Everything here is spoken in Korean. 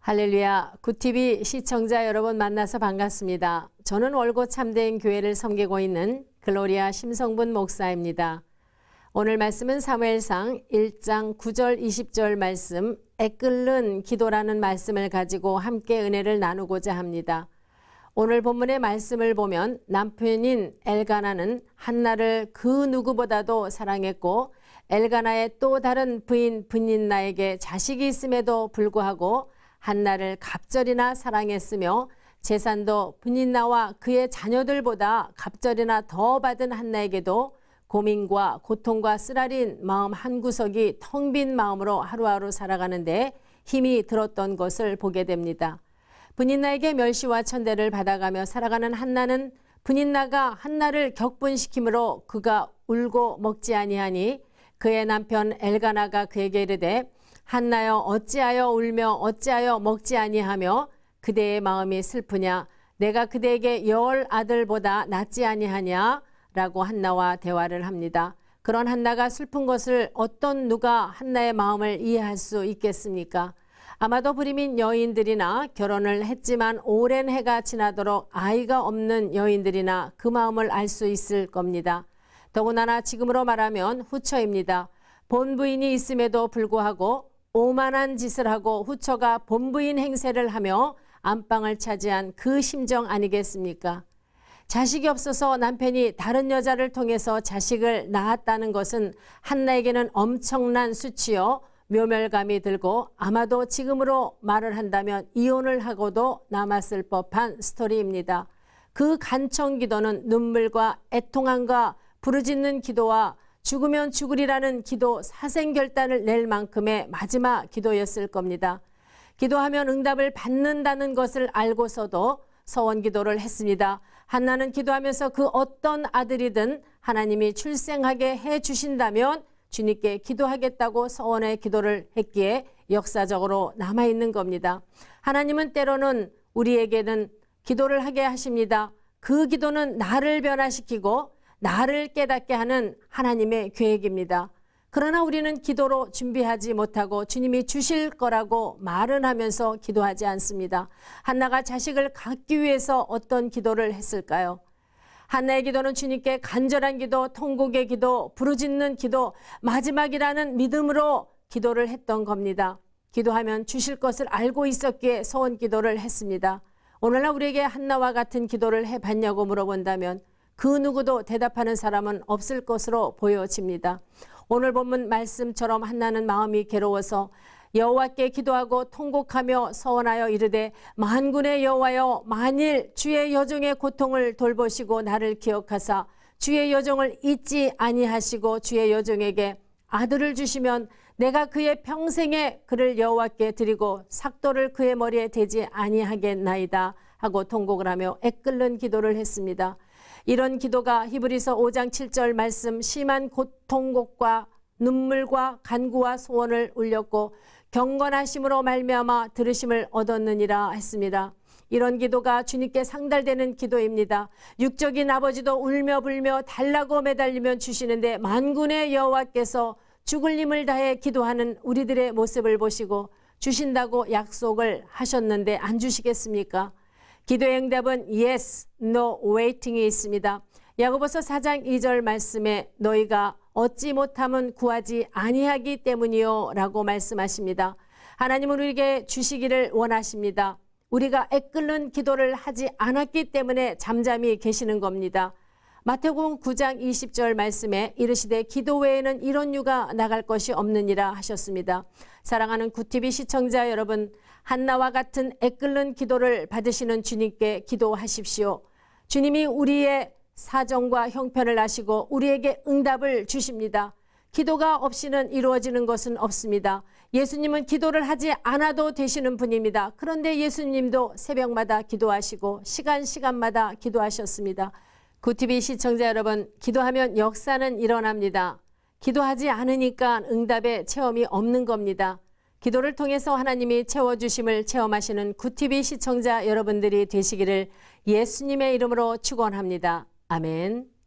할렐루야, 굿TV 시청자 여러분 만나서 반갑습니다. 저는 월고 참된 교회를 섬기고 있는 글로리아 심성분 목사입니다. 오늘 말씀은 사무엘상 1장 9절 20절 말씀 애끓는 기도라는 말씀을 가지고 함께 은혜를 나누고자 합니다. 오늘 본문의 말씀을 보면 남편인 엘가나는 한나를 그 누구보다도 사랑했고 엘가나의 또 다른 부인 브닌나에게 자식이 있음에도 불구하고 한나를 갑절이나 사랑했으며 재산도 브닌나와 그의 자녀들보다 갑절이나 더 받은 한나에게도 고민과 고통과 쓰라린 마음 한구석이 텅 빈 마음으로 하루하루 살아가는데 힘이 들었던 것을 보게 됩니다. 브닌나에게 멸시와 천대를 받아가며 살아가는 한나는 브닌나가 한나를 격분시키므로 그가 울고 먹지 아니하니 그의 남편 엘가나가 그에게 이르되 한나여 어찌하여 울며 어찌하여 먹지 아니하며 그대의 마음이 슬프냐 내가 그대에게 열 아들보다 낫지 아니하냐 라고 한나와 대화를 합니다. 그런 한나가 슬픈 것을 어떤 누가 한나의 마음을 이해할 수 있겠습니까? 아마도 불임인 여인들이나 결혼을 했지만 오랜 해가 지나도록 아이가 없는 여인들이나 그 마음을 알 수 있을 겁니다. 더구나 지금으로 말하면 후처입니다. 본부인이 있음에도 불구하고 오만한 짓을 하고 후처가 본부인 행세를 하며 안방을 차지한 그 심정 아니겠습니까? 자식이 없어서 남편이 다른 여자를 통해서 자식을 낳았다는 것은 한나에게는 엄청난 수치요 묘멸감이 들고 아마도 지금으로 말을 한다면 이혼을 하고도 남았을 법한 스토리입니다. 그 간청 기도는 눈물과 애통함과 부르짖는 기도와 죽으면 죽으리라는 기도 사생결단을 낼 만큼의 마지막 기도였을 겁니다. 기도하면 응답을 받는다는 것을 알고서도 서원기도를 했습니다. 한나는 기도하면서 그 어떤 아들이든 하나님이 출생하게 해주신다면 주님께 기도하겠다고 서원의 기도를 했기에 역사적으로 남아있는 겁니다. 하나님은 때로는 우리에게는 기도를 하게 하십니다. 그 기도는 나를 변화시키고 나를 깨닫게 하는 하나님의 계획입니다. 그러나 우리는 기도로 준비하지 못하고 주님이 주실 거라고 말은 하면서 기도하지 않습니다. 한나가 자식을 갖기 위해서 어떤 기도를 했을까요? 한나의 기도는 주님께 간절한 기도, 통곡의 기도, 부르짖는 기도, 마지막이라는 믿음으로 기도를 했던 겁니다. 기도하면 주실 것을 알고 있었기에 서원 기도를 했습니다. 오늘날 우리에게 한나와 같은 기도를 해봤냐고 물어본다면 그 누구도 대답하는 사람은 없을 것으로 보여집니다. 오늘 본문 말씀처럼 한나는 마음이 괴로워서 여호와께 기도하고 통곡하며 서원하여 이르되 만군의 여호와여 만일 주의 여종의 고통을 돌보시고 나를 기억하사 주의 여종을 잊지 아니하시고 주의 여종에게 아들을 주시면 내가 그의 평생에 그를 여호와께 드리고 삭도를 그의 머리에 대지 아니하겠나이다 하고 통곡을 하며 애끓는 기도를 했습니다. 이런 기도가 히브리서 5장 7절 말씀 심한 고통곡과 눈물과 간구와 소원을 울렸고 경건하심으로 말미암아 들으심을 얻었느니라 했습니다. 이런 기도가 주님께 상달되는 기도입니다. 육적인 아버지도 울며 불며 달라고 매달리면 주시는데 만군의 여호와께서 죽을 힘을 다해 기도하는 우리들의 모습을 보시고 주신다고 약속을 하셨는데 안 주시겠습니까? 기도의 응답은 yes, no, waiting이 있습니다. 야고보서 4장 2절 말씀에 너희가 얻지 못함은 구하지 아니하기 때문이요 라고 말씀하십니다. 하나님은 우리에게 주시기를 원하십니다. 우리가 애끓는 기도를 하지 않았기 때문에 잠잠히 계시는 겁니다. 마태복음 9장 20절 말씀에 이르시되 기도 외에는 이런 유가 나갈 것이 없느니라 하셨습니다. 사랑하는 굿TV 시청자 여러분, 한나와 같은 애끓는 기도를 받으시는 주님께 기도하십시오. 주님이 우리의 사정과 형편을 아시고 우리에게 응답을 주십니다. 기도가 없이는 이루어지는 것은 없습니다. 예수님은 기도를 하지 않아도 되시는 분입니다. 그런데 예수님도 새벽마다 기도하시고 시간마다 기도하셨습니다. 굿TV 시청자 여러분, 기도하면 역사는 일어납니다. 기도하지 않으니까 응답의 체험이 없는 겁니다. 기도를 통해서 하나님이 채워주심을 체험하시는 굿TV 시청자 여러분들이 되시기를 예수님의 이름으로 축원합니다. 아멘.